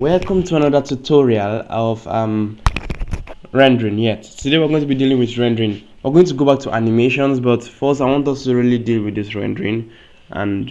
Welcome to another tutorial of rendering. Yet today we're going to be dealing with rendering. We're going to go back to animations, but first I want us to really deal with this rendering and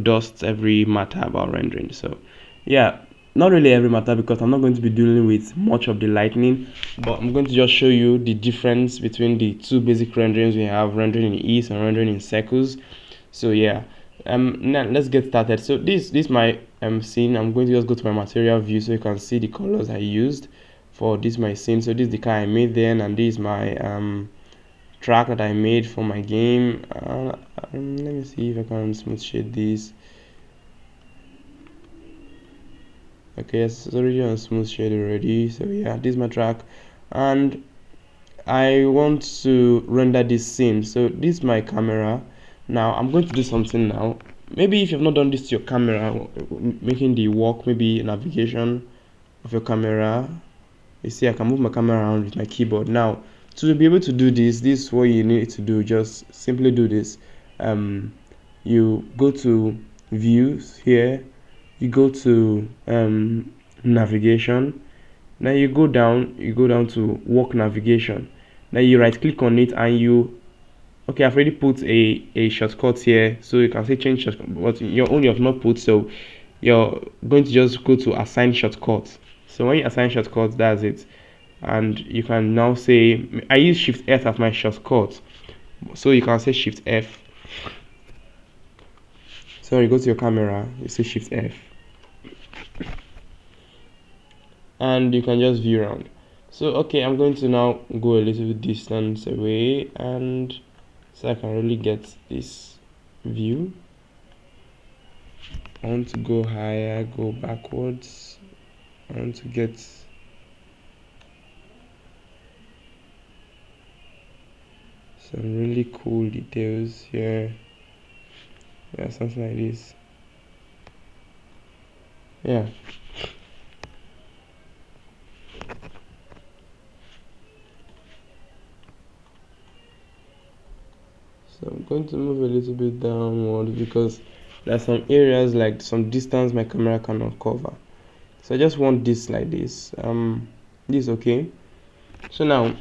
dust every matter about rendering. So yeah, not really every matter, because I'm not going to be dealing with much of the lightning, but I'm going to just show you the difference between the two basic renderings we have: rendering in ease and rendering in circles. So yeah, now let's get started. So this my scene. I'm going to just go to my material view so you can see the colors I used for this my scene. So this is the car I made then, and this is my track that I made for my game. Let me see if I can smooth shade this. Okay, it's already on smooth shade already. So yeah, this is my track, and I want to render this scene. So this is my camera. Now I'm going to do something now. Maybe if you've not done this to your camera, making the walk, maybe navigation of your camera. You see I can move my camera around with my keyboard. Now to be able to do this is what you need to do. Just simply do this. You go to views here, you go to navigation. Now you go down to walk navigation. Now you right click on it and you, okay, I've already put a shortcut here, so you can say change shortcut, but your own you have not put, so you're going to just go to assign shortcut. So when you assign shortcut, that's it, and you can now say, I use shift F as my shortcut, so you can say shift F. Sorry, go to your camera, you say shift F, and you can just view around. So okay, I'm going to now go a little distance away, and so I can really get this view. I want to go higher, go backwards. I want to get some really cool details here. Yeah, something like this. Yeah. So I'm going to move a little bit downward because there are some areas, like some distance my camera cannot cover. So I just want this like this. This okay. So now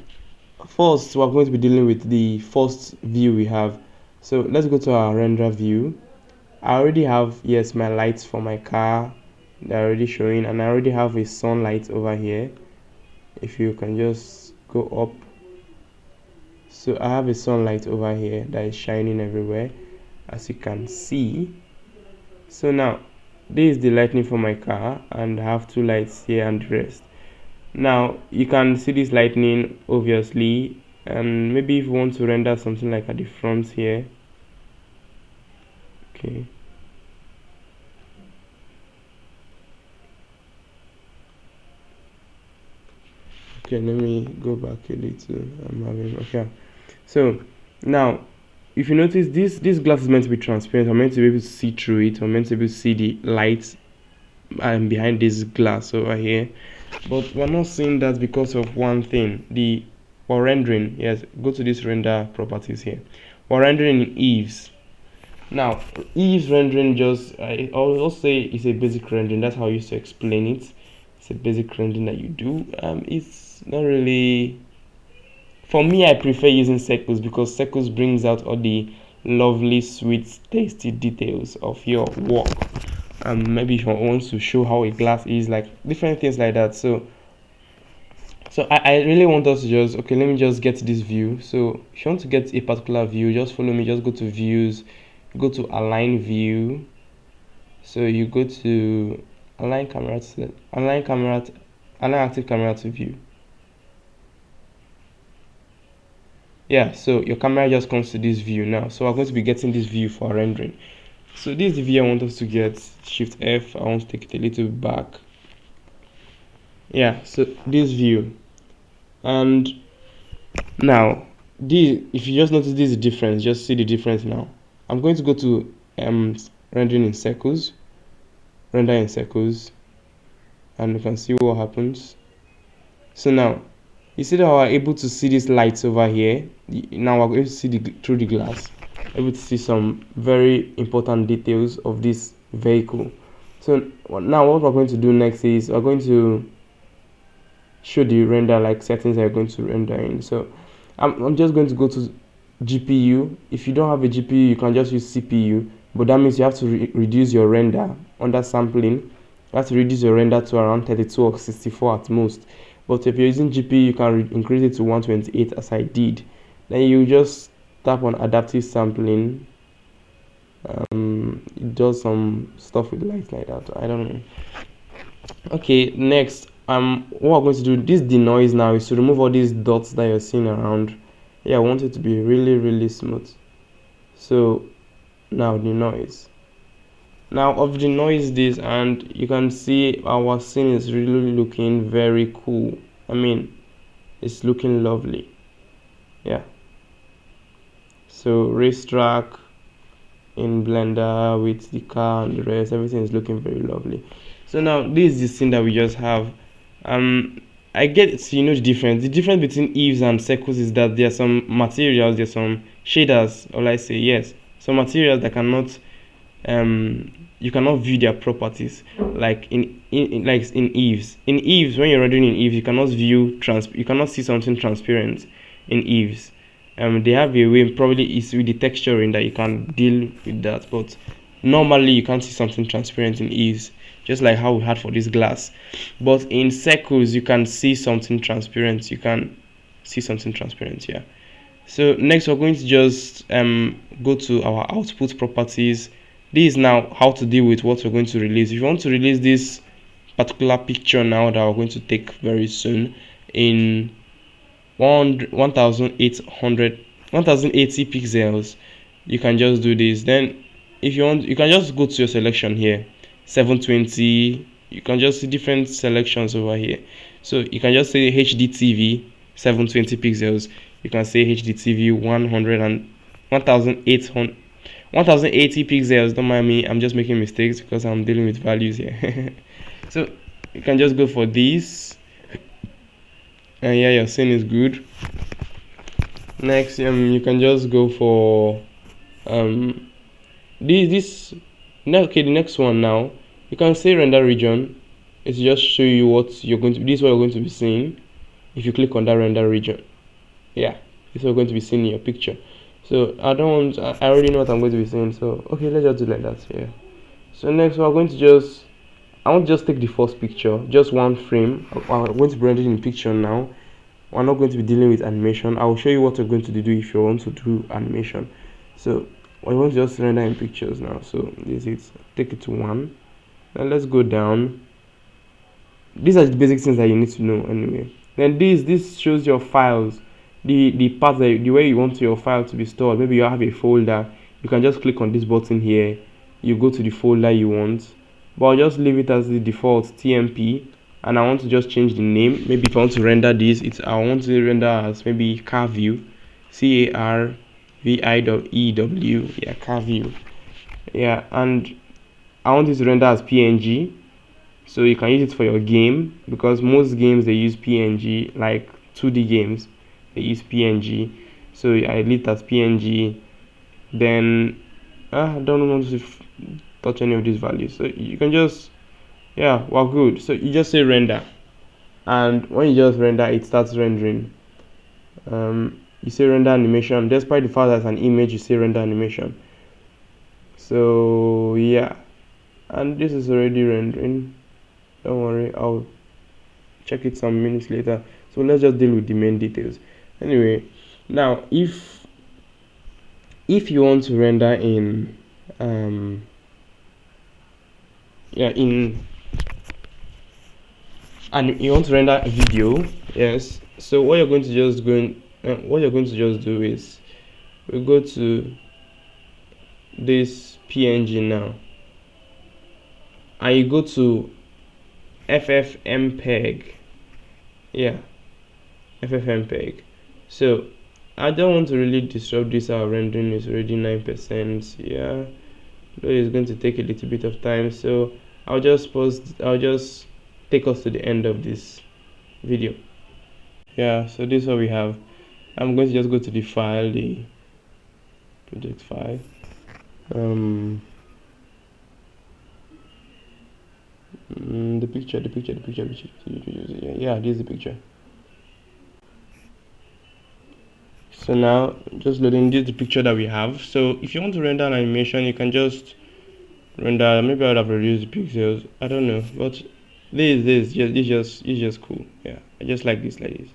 first we're going to be dealing with the first view we have. So let's go to our render view. I already have, yes, my lights for my car, they're already showing, and I already have a sunlight over here. If you can just go up, so I have a sunlight over here that is shining everywhere, as you can see. So now this is the lighting for my car, and I have two lights here and the rest. Now you can see this lightning obviously, and maybe if you want to render something like at the front here, okay, okay, let me go back a little. I'm having, okay, so now if you notice, this glass is meant to be transparent. I'm meant to be able to see through it. I'm meant to be able to see the lights behind this glass over here, but we're not seeing that because of one thing. The for rendering, yes, go to this render properties here. We're rendering in eaves. Now eaves rendering, just I'll also say it's a basic rendering. That's how I used to explain it. It's a basic rendering that you do. It's not really, for me, I prefer using circles because circles brings out all the lovely, sweet, tasty details of your work. Maybe if you want to show how a glass is, like different things like that. So I really want us to just, okay, let me just get this view. So if you want to get a particular view, just follow me. Just go to views, go to align view. So you go to align camera to align active camera to view. Yeah, so your camera just comes to this view now. So we're going to be getting this view for rendering. So this is the view I want us to get. Shift F, I want to take it a little bit back. Yeah, so this view. And now this, if you just notice this is the difference, just see the difference now. I'm going to go to rendering in circles, render in circles, and you can see what happens. So now you see that we're able to see these lights over here. Now we're going to see through the glass, able to see some very important details of this vehicle. So now what we're going to do next is we're going to show the render like settings that you're going to render in. So I'm just going to go to GPU. If you don't have a GPU, you can just use CPU, but that means you have to reduce your render under sampling. You have to reduce your render to around 32 or 64 at most. But if you're using GPU, you can increase it to 128 as I did. Then you just tap on adaptive sampling. It does some stuff with lights like that. I don't know. Okay, next, what we're going to do, this denoise now is to remove all these dots that you're seeing around. Yeah, I want it to be really smooth. So now denoise. Now of the noise this, and you can see our scene is really looking very cool. I mean, it's looking lovely. Yeah. So racetrack in Blender with the car and the rest, everything is looking very lovely. So now this is the scene that we just have. I get to the difference. The difference between eaves and circles is that there are some materials, there's some shaders, or I say yes, some materials that cannot you cannot view their properties, like in eaves. In eaves, when you're rendering in eaves, you cannot view you cannot see something transparent in eaves. They have a way, probably it's with the texturing that you can deal with that, but normally you can't see something transparent in eaves, just like how we had for this glass. But in circles, you can see something transparent. You can see something transparent. Yeah. So next, we're going to just go to our output properties. This is now how to deal with what we're going to release. If you want to release this particular picture now that we're going to take very soon in 1080 pixels, you can just do this. Then if you want, you can just go to your selection here, 720. You can just see different selections over here. So you can just say HDTV 720 pixels. You can say HDTV 1080 pixels. Don't mind me, I'm just making mistakes because I'm dealing with values here. So you can just go for this, and yeah, your scene is good. Next, you can just go for this. Okay, the next one now, you can say render region. It's just show you what you're going to. This is what you're going to be seeing. If you click on that render region, yeah, this is what you're going to be seeing in your picture. So I don't want. I already know what I'm going to be saying. So okay, let's just do like that. Yeah. So next, we're going to just. I want to just take the first picture, just one frame. I'm going to be rendering in picture now. We're not going to be dealing with animation. I'll show you what you're going to do if you want to do animation. So I want to just render in pictures now. So this is take it to 1. Then let's go down. These are the basic things that you need to know anyway. Then this shows your files, the part that the way you want your file to be stored. Maybe you have a folder. You can just click on this button here. You go to the folder you want, but I'll just leave it as the default TMP. And I want to just change the name. Maybe if I want to render this, I want to render as maybe CarView, CarView. Yeah, CarView. Yeah, and I want it to render as PNG. So you can use it for your game, because most games they use PNG, like 2D games they use PNG. So I leave it as PNG. Then I don't want to touch any of these values. So you can just, yeah, well, good. So you just say render, and when you just render, it starts rendering. You say render animation. Despite the fact that it's an image, you say render animation. So yeah, and this is already rendering. Don't worry, I'll check it some minutes later. So let's just deal with the main details. Anyway, now if you want to render in and you want to render a video, yes, so what you're going to just do is we go to this PNG now, and you go to FFmpeg. Yeah, FFmpeg. So I don't want to really disrupt this. Our rendering is already 9%. Yeah, though it's going to take a little bit of time, so I'll just take us to the end of this video. Yeah, so this is what we have. I'm going to just go to the file, the project file. The picture. Yeah, this is the picture. So now just loading this the picture that we have. So if you want to render an animation, you can just render. Maybe I would have reduced the pixels. I don't know, but this just cool. Yeah, I just like this like this.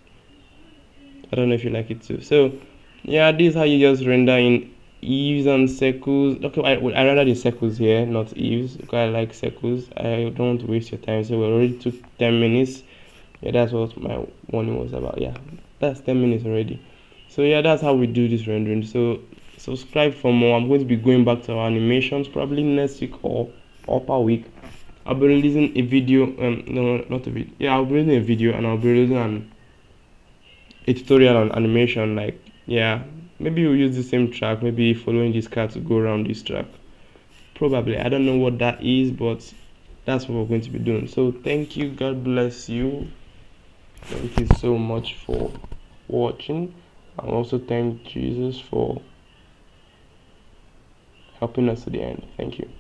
I don't know if you like it too. So yeah, this is how you just render in eaves and circles. Okay, I rendered in circles here, not eaves, because I like circles. I don't want to waste your time. So we already took 10 minutes. Yeah, that's what my warning was about. Yeah, that's 10 minutes already. So yeah, that's how we do this rendering. So subscribe for more. I'm going to be going back to our animations probably next week or upper week. I'll be releasing a video. No, not a video. Yeah, I'll be releasing a video and I'll be releasing a tutorial on animation. Like, yeah, maybe we'll use the same track. Maybe following this car to go around this track. Probably. I don't know what that is, but that's what we're going to be doing. So thank you. God bless you. Thank you so much for watching. I also thank Jesus for helping us to the end. Thank you.